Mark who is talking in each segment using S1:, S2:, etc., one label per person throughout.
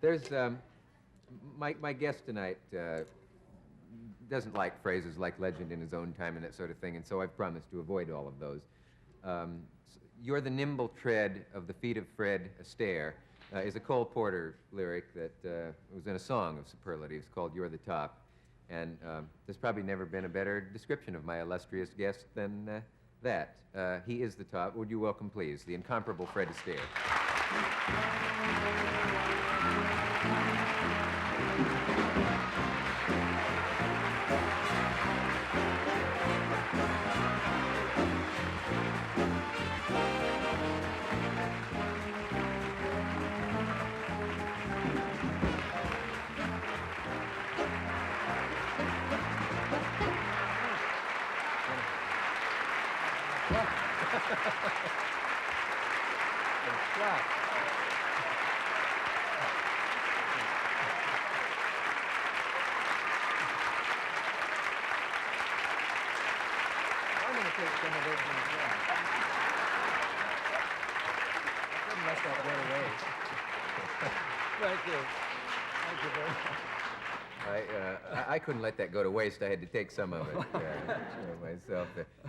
S1: There's, my guest tonight doesn't like phrases like legend in his own time and that sort of thing, and so I've promised to avoid all of those. You're the nimble tread of the feet of Fred Astaire is a Cole Porter lyric that was in a song of superlatives called You're the Top. And there's probably never been a better description of my illustrious guest than that. He is the top. Would you welcome, please, the incomparable Fred Astaire.
S2: Thank you. Thank you very much.
S1: I couldn't let that go to waste. I had to take some of it myself.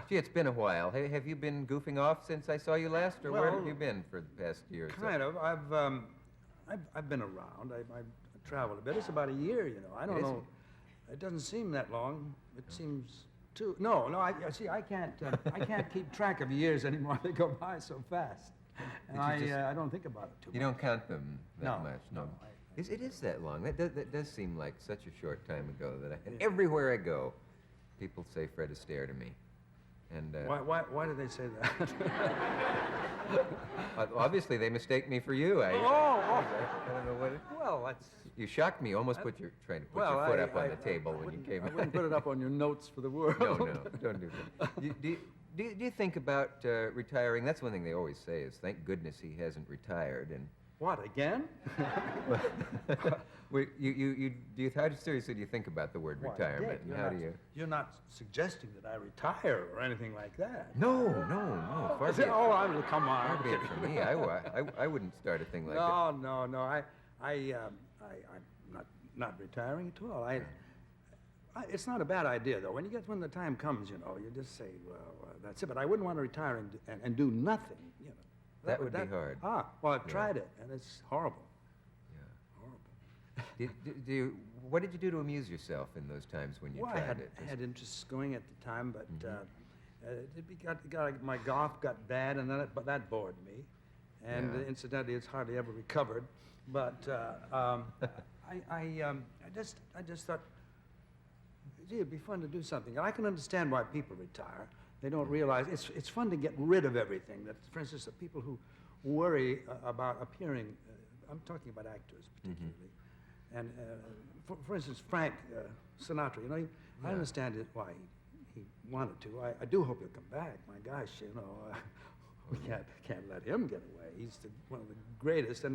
S1: Gee, it's been a while. Have you been goofing off since I saw you last, or where have you been for the past year or so?
S2: Kind of. I've been around. I've traveled a bit. It's about a year, you know. I don't know. It doesn't seem that long. It seems too. No. I see. I can't keep track of years anymore. They go by so fast. And I don't think about it too much.
S1: You don't count them that much?
S2: No.
S1: It is that long. That does seem like such a short time ago. And everywhere I go, people say Fred Astaire to me. And
S2: why do they say that?
S1: Obviously, they mistake me for you. I don't know what.
S2: Well, that's.
S1: You shocked me. Almost trying to put your foot up on the table when you came.
S2: I wouldn't put it up on your notes for the world.
S1: No, don't do that. Do you think about retiring? That's one thing they always say is, thank goodness he hasn't retired. And
S2: what, again?
S1: How seriously do you think about the word retirement? And how do you?
S2: You're not suggesting that I retire or anything like that.
S1: No. Far be it.
S2: Oh, come on.
S1: Far be it from me. I wouldn't start a thing like that.
S2: No. I'm not retiring at all. It's not a bad idea, though. When the time comes, you know, you just say, well, that's it. But I wouldn't want to retire and do nothing, you know.
S1: That would be hard.
S2: Well, I've tried it, and it's horrible.
S1: Yeah. Horrible. What did you do to amuse yourself in those times when you tried it?
S2: I had interests going at the time, but my golf got bad, and then that bored me. And incidentally, it's hardly ever recovered. But I just thought, gee, it'd be fun to do something. And I can understand why people retire. They don't realize it's fun to get rid of everything. That, for instance, the people who worry about appearing, I'm talking about actors particularly. And for instance, Frank Sinatra, you know, I understand why he wanted to. I do hope he'll come back. My gosh, you know, we can't let him get away. He's one of the greatest.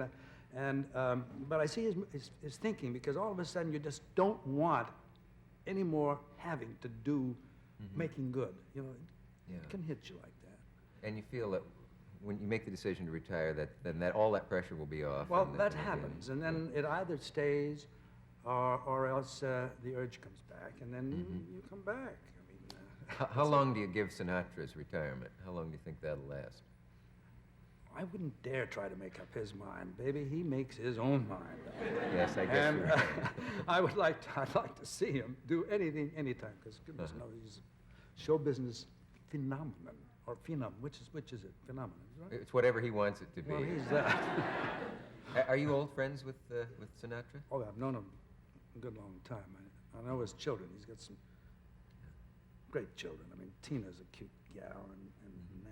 S2: But I see his thinking, because all of a sudden you just don't want any more having to do making good. You know, it can hit you like that.
S1: And you feel that when you make the decision to retire, that all that pressure will be off.
S2: Well, that happens, and then it either stays, or else the urge comes back, and then you come back. I mean,
S1: how long do you give Sinatra's retirement? How long do you think that'll last?
S2: I wouldn't dare try to make up his mind, baby. He makes his own mind.
S1: Yes, I guess.
S2: And I'd like to see him do anything, anytime, because goodness knows he's a show business phenomenon, or phenom. Which is it? Phenomenon, right?
S1: It's whatever he wants it to be.
S2: Well, he's that.
S1: Are you old friends with Sinatra?
S2: Oh, I've known him a good long time. I know his children. He's got some great children. I mean, Tina's a cute gal, and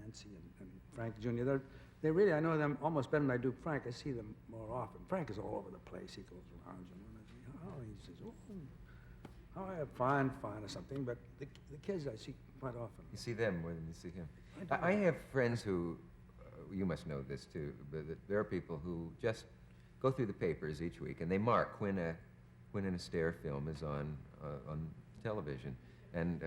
S2: Nancy and Frank Jr. They really, I know them almost better than I do Frank. I see them more often. Frank is all over the place. He goes around, you know, and he says, yeah, fine, or something. But the kids I see quite often.
S1: You see them more than you see him. I have friends who, you must know this too, but there are people who just go through the papers each week and they mark when an Astaire film is on television, and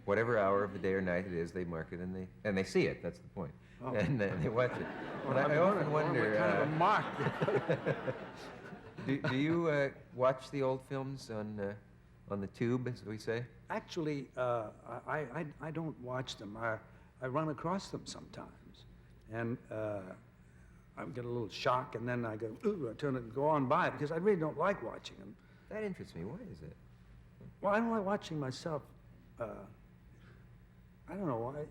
S1: whatever hour of the day or night it is, they mark it and they see it. That's the point. And they watch it.
S2: Well,
S1: I often wonder.
S2: What kind of a mark?
S1: Do you watch the old films on the tube, as we say?
S2: Actually, I don't watch them. I run across them sometimes, and I get a little shock, and then I go, ooh, I turn it and go on by it, because I really don't like watching them.
S1: That interests me. Why is it?
S2: Well, I don't like watching myself. I don't know why.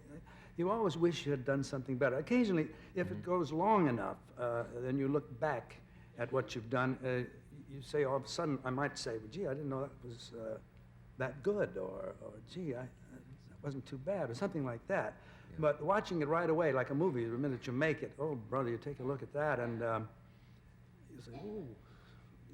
S2: You always wish you had done something better. Occasionally, if it goes long enough, then you look back at what you've done. You say, all of a sudden, I might say, well, gee, I didn't know that was that good, or gee, that wasn't too bad, or something like that. Yeah. But watching it right away, like a movie, the minute you make it, oh, brother, you take a look at that, and you say, ooh,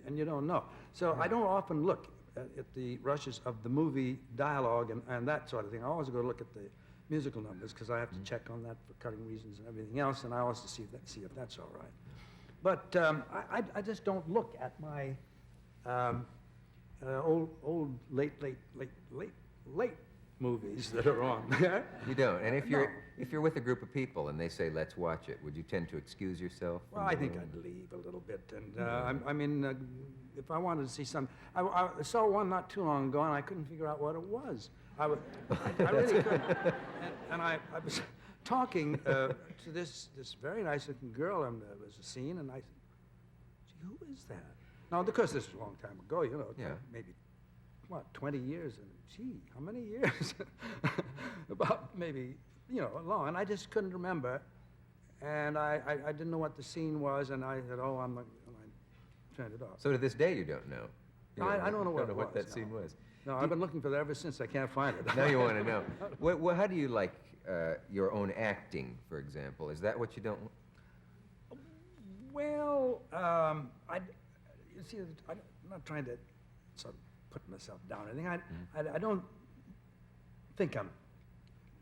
S2: and you don't know. So I don't often look at the rushes of the movie dialogue and that sort of thing. I always go to look at the musical numbers, because I have to check on that for cutting reasons and everything else, and I always see if that's all right. But I just don't look at my old late movies that are on.
S1: You don't. And if you're with a group of people and they say, let's watch it, would you tend to excuse yourself?
S2: Well, I think I'd leave a little bit. And I mean, if I wanted to see something, I saw one not too long ago, and I couldn't figure out what it was. I really couldn't. And I was talking to this very nice-looking girl, and there was a scene, and I said, gee, who is that? Now, because this was a long time ago, you know, maybe, what, 20 years, and gee, how many years? About maybe, you know, long, and I just couldn't remember, and I didn't know what the scene was, and I said, oh, and I turned it off.
S1: So to this day, you don't know?
S2: I don't know what
S1: that scene was.
S2: No, I've been looking for that ever since. I can't find it.
S1: Now you want to know. Well, how do you like your own acting, for example? Is that what you don't?
S2: Well, you see, I'm not trying to sort of put myself down or anything. I don't think I'm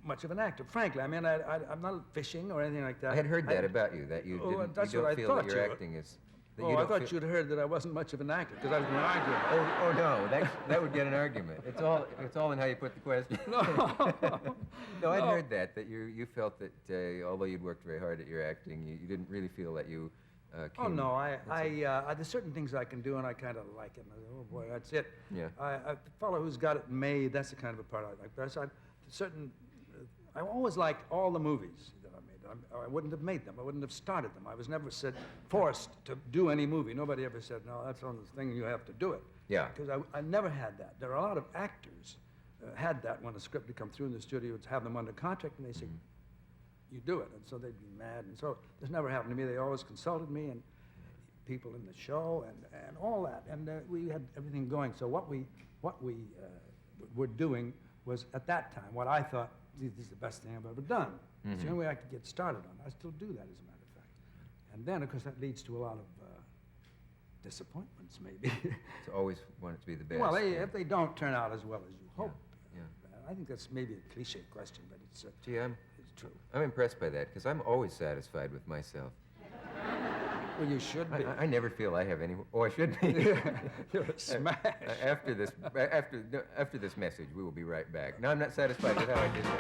S2: much of an actor, frankly. I mean, I'm not fishing or anything like that.
S1: I had heard that about you, that you don't feel that your acting is...
S2: I thought you'd heard that I wasn't much of an actor, because I was going to argue.
S1: Oh no, that would get an argument. It's all in how you put the question. No, I'd heard that you felt that although you'd worked very hard at your acting, you didn't really feel that you came...
S2: Oh no, there's certain things I can do, and I kind of like it. And I say, oh boy, that's it.
S1: Yeah.
S2: A fellow who's got it made, that's the kind of a part I like. But I always liked all the movies that I made. I wouldn't have made them. I wouldn't have started them. I was never forced to do any movie. Nobody ever said, no, that's on the thing, you have to do it.
S1: Yeah.
S2: Because I never had that. There are a lot of actors had that when a script would come through in the studio, would have them under contract, and they say, you do it. And so they'd be mad. And so this never happened to me. They always consulted me, and people in the show, and all that. And we had everything going. So what we were doing was, at that time, what I thought, this is the best thing I've ever done. It's the only way I could get started on it. I still do that, as a matter of fact. And then, of course, that leads to a lot of disappointments, maybe.
S1: To always want it to be the best.
S2: Well, if they don't turn out as well as you hope.
S1: Yeah.
S2: I think that's maybe a cliche question, but it's true.
S1: I'm impressed by that, because I'm always satisfied with myself.
S2: Well, you should be.
S1: I never feel I have any... Oh, I should be.
S2: You're a smash.
S1: After this message, we will be right back. No, I'm not satisfied with how I did that.